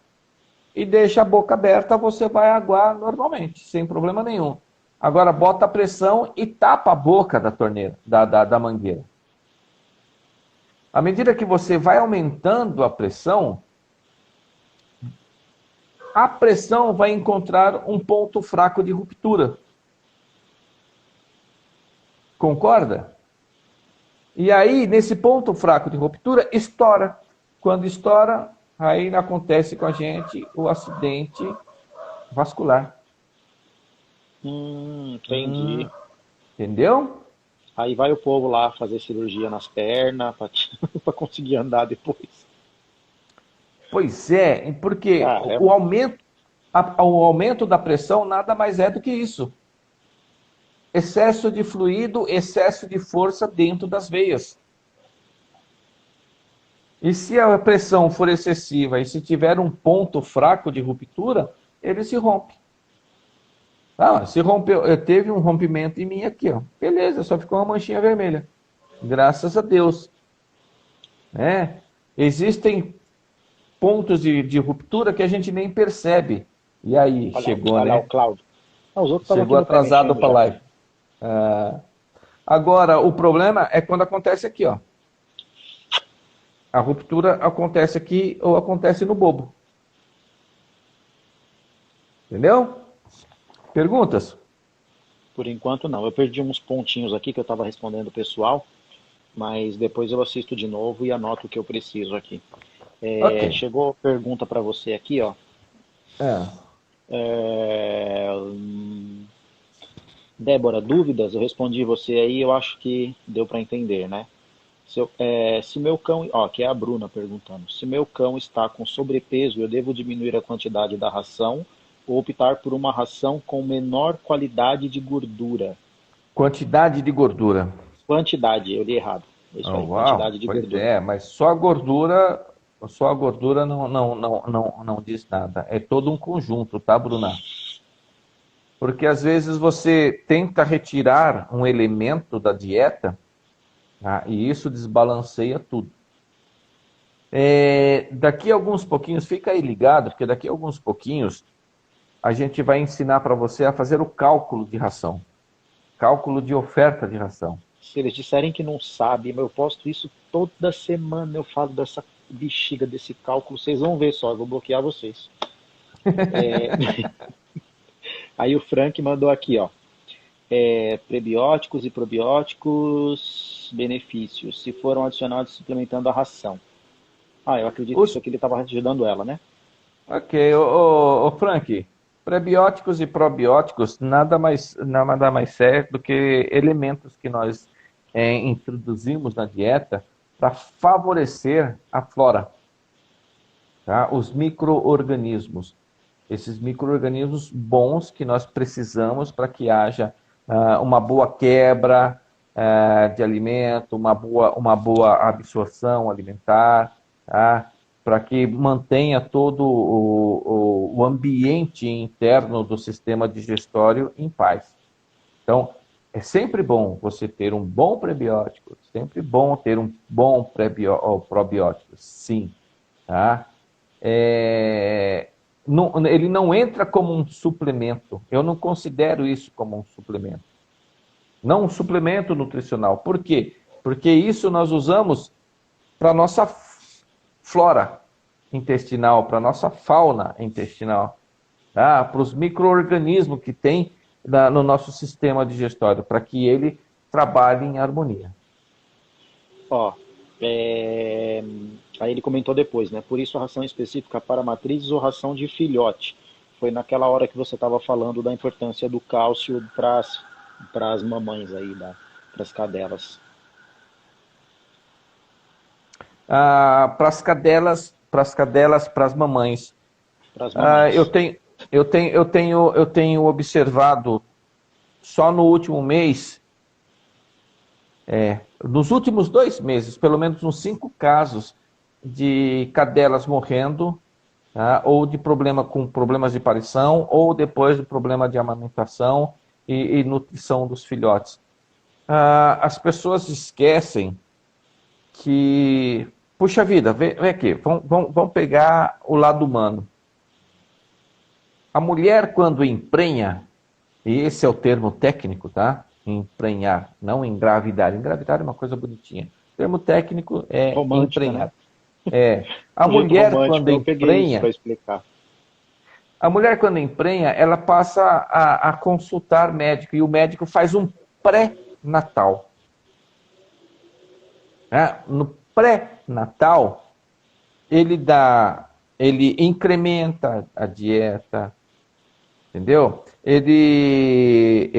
e deixa a boca aberta, você vai aguar normalmente, sem problema nenhum. Agora bota a pressão e tapa a boca da torneira, da mangueira. À medida que você vai aumentando a pressão vai encontrar um ponto fraco de ruptura. Concorda? E aí, nesse ponto fraco de ruptura, estoura. Quando estoura, aí acontece com a gente o acidente vascular. Entendi. Entendeu? Aí vai o povo lá fazer cirurgia nas pernas para conseguir andar depois. Pois é, porque o aumento da pressão nada mais é do que isso. Excesso de fluido, excesso de força dentro das veias. E se a pressão for excessiva e se tiver um ponto fraco de ruptura, ele se rompe. Se rompeu, teve um rompimento em mim aqui, ó. Beleza, só ficou uma manchinha vermelha. Graças a Deus. Existem pontos de ruptura que a gente nem percebe. E aí, chegou, né? O Cláudio. Os outros chegou atrasado para a live. Agora, o problema é quando acontece aqui, ó. A ruptura acontece aqui ou acontece no bobo. Entendeu? Perguntas? Por enquanto não. Eu perdi uns pontinhos aqui que eu estava respondendo o pessoal, mas depois eu assisto de novo e anoto o que eu preciso aqui. Okay. Chegou pergunta para você aqui, ó. Débora, dúvidas? Eu respondi você aí, eu acho que deu para entender, né? Se meu cão, que é a Bruna perguntando, se meu cão está com sobrepeso, eu devo diminuir a quantidade da ração ou optar por uma ração com menor qualidade de gordura? Quantidade de gordura. Quantidade, eu li errado. Isso aí, quantidade de gordura. Mas só a gordura não diz nada. É todo um conjunto, tá, Bruna? Porque às vezes você tenta retirar um elemento da dieta, e isso desbalanceia tudo. Daqui a alguns pouquinhos, fica aí ligado, porque daqui a alguns pouquinhos a gente vai ensinar para você a fazer o cálculo de ração. Cálculo de oferta de ração. Se eles disserem que não sabem, eu posto isso toda semana, eu falo dessa bexiga, desse cálculo, vocês vão ver só, eu vou bloquear vocês. Aí o Frank mandou aqui, ó. Prebióticos e probióticos, benefícios, se foram adicionados suplementando a ração. Ah, eu acredito que isso Os, aqui ele estava ajudando ela, né? ok, ô, Frank, prebióticos e probióticos nada mais certo do que elementos que nós introduzimos na dieta para favorecer a flora, tá? Os micro-organismos. Esses micro-organismos bons que nós precisamos para que haja uma boa quebra de alimento, uma boa absorção alimentar, tá? Para que mantenha todo o ambiente interno do sistema digestório em paz. Então, é sempre bom você ter um bom prebiótico, sempre bom ter um bom probiótico, sim, tá? Ele não entra como um suplemento. Eu não considero isso como um suplemento. Não um suplemento nutricional. Por quê? Porque isso nós usamos para a nossa flora intestinal, para a nossa fauna intestinal, tá? Para os micro-organismos que tem no nosso sistema digestório, para que ele trabalhe em harmonia. Ó, é, aí ele comentou depois, né? Por isso a ração específica para matrizes ou ração de filhote. Foi naquela hora que você estava falando da importância do cálcio para as mamães aí, para as cadelas. Para as cadelas, para as mamães. Para as Ah, eu mamães. tenho, eu tenho observado só no último mês, nos últimos 2 meses, pelo menos uns 5 casos de cadelas morrendo, tá? Ou de com problemas de parição, ou depois do problema de amamentação e nutrição dos filhotes. As pessoas esquecem que, puxa vida, vem aqui, vamos pegar o lado humano. A mulher, quando emprenha, e esse é o termo técnico, tá? Emprenhar, não engravidar. Engravidar é uma coisa bonitinha. O termo técnico é Romântica, né? emprenhar. É. A Um jeito mulher, quando romântico, eu peguei isso para emprenha, explicar. ela passa a consultar médico, e o médico faz um pré-natal. Né? No pré-natal, ele ele incrementa a dieta, entendeu? Ele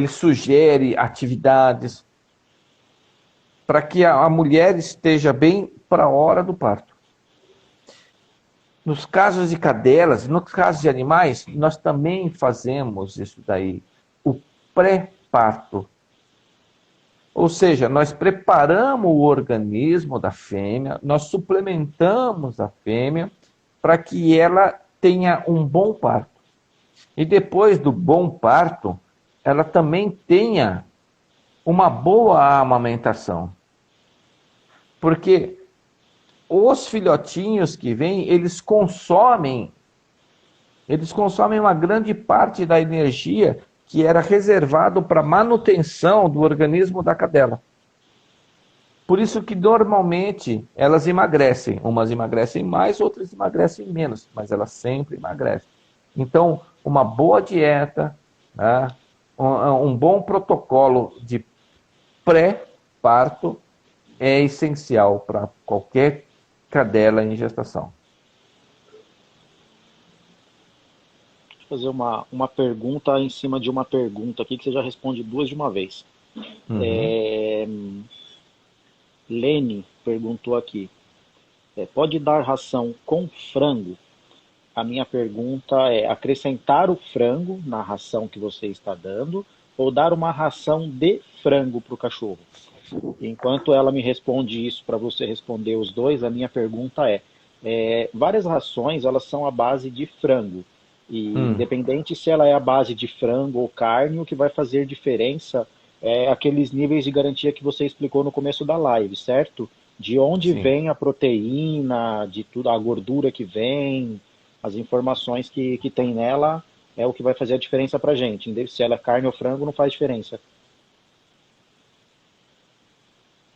sugere atividades para que a mulher esteja bem para a hora do parto. Nos casos de cadelas, nos casos de animais, nós também fazemos isso daí, o pré-parto. Ou seja, nós preparamos o organismo da fêmea, nós suplementamos a fêmea para que ela tenha um bom parto. E depois do bom parto, ela também tenha uma boa amamentação. Porque os filhotinhos que vêm, eles consomem uma grande parte da energia que era reservado para manutenção do organismo da cadela. Por isso que normalmente elas emagrecem. Umas emagrecem mais, outras emagrecem menos, mas elas sempre emagrecem. Então, uma boa dieta, né, um bom protocolo de pré-parto é essencial para qualquer cadela em gestação. Deixa eu fazer uma pergunta em cima de uma pergunta aqui que você já responde duas de uma vez. Uhum. É, Lene perguntou aqui: pode dar ração com frango? A minha pergunta é: acrescentar o frango na ração que você está dando ou dar uma ração de frango para o cachorro? Enquanto ela me responde isso para você responder os dois, a minha pergunta várias rações elas são à base de frango. E Hum, independente se ela é à base de frango ou carne, o que vai fazer diferença é aqueles níveis de garantia que você explicou no começo da live, certo? De onde sim. vem a proteína, de tudo, a gordura que vem, as informações que tem nela é o que vai fazer a diferença pra gente. Se ela é carne ou frango, não faz diferença.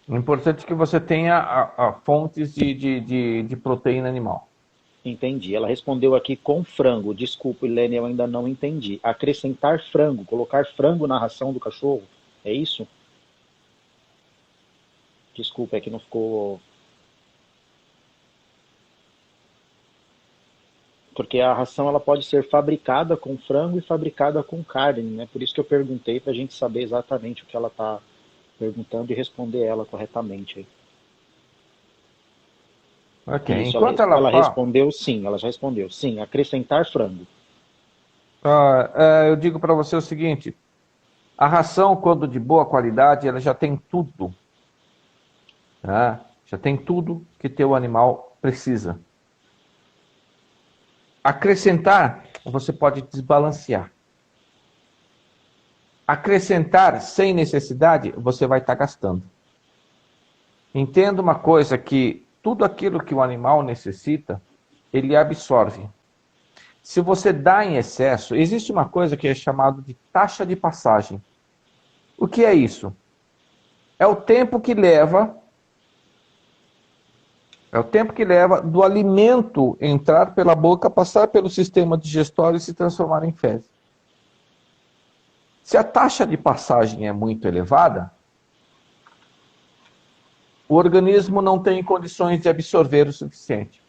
O importante é que você tenha fontes de proteína animal. Entendi. Ela respondeu aqui com frango. Desculpa, Helene, eu ainda não entendi. Acrescentar frango, colocar frango na ração do cachorro, é isso? Desculpa, é que não ficou. Porque a ração ela pode ser fabricada com frango e fabricada com carne, né? Por isso que eu perguntei para a gente saber exatamente o que ela está perguntando e responder ela corretamente. Ok. Isso, Enquanto ela ela fala, respondeu sim, ela já respondeu. Sim, acrescentar frango. eu digo para você o seguinte: a ração, quando de boa qualidade, ela já tem tudo, né? Já tem tudo que teu animal precisa. Acrescentar, você pode desbalancear. Acrescentar sem necessidade, você vai estar gastando. Entenda uma coisa, que tudo aquilo que o animal necessita, ele absorve. Se você dá em excesso, existe uma coisa que é chamada de taxa de passagem. O que é isso? É o tempo que leva do alimento entrar pela boca, passar pelo sistema digestório e se transformar em fezes. Se a taxa de passagem é muito elevada, o organismo não tem condições de absorver o suficiente.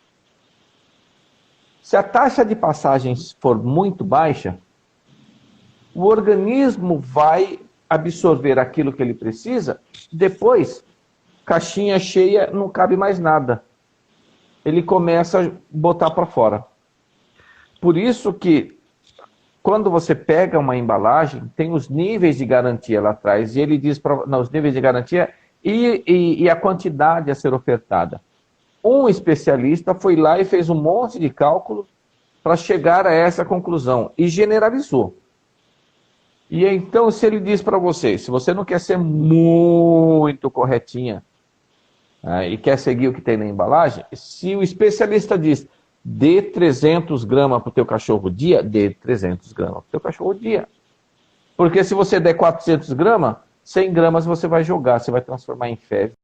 Se a taxa de passagem for muito baixa, o organismo vai absorver aquilo que ele precisa, depois, caixinha cheia, não cabe mais nada. Ele começa a botar para fora. Por isso que, quando você pega uma embalagem, tem os níveis de garantia lá atrás, e ele diz os níveis de garantia e a quantidade a ser ofertada. Um especialista foi lá e fez um monte de cálculos para chegar a essa conclusão, e generalizou. E então, se ele diz para você, se você não quer ser muito corretinha, e quer seguir o que tem na embalagem, se o especialista diz, dê 300 gramas para o teu cachorro dia, dê 300 gramas para o teu cachorro dia. Porque se você der 400 gramas, 100 gramas você vai jogar, você vai transformar em fezes.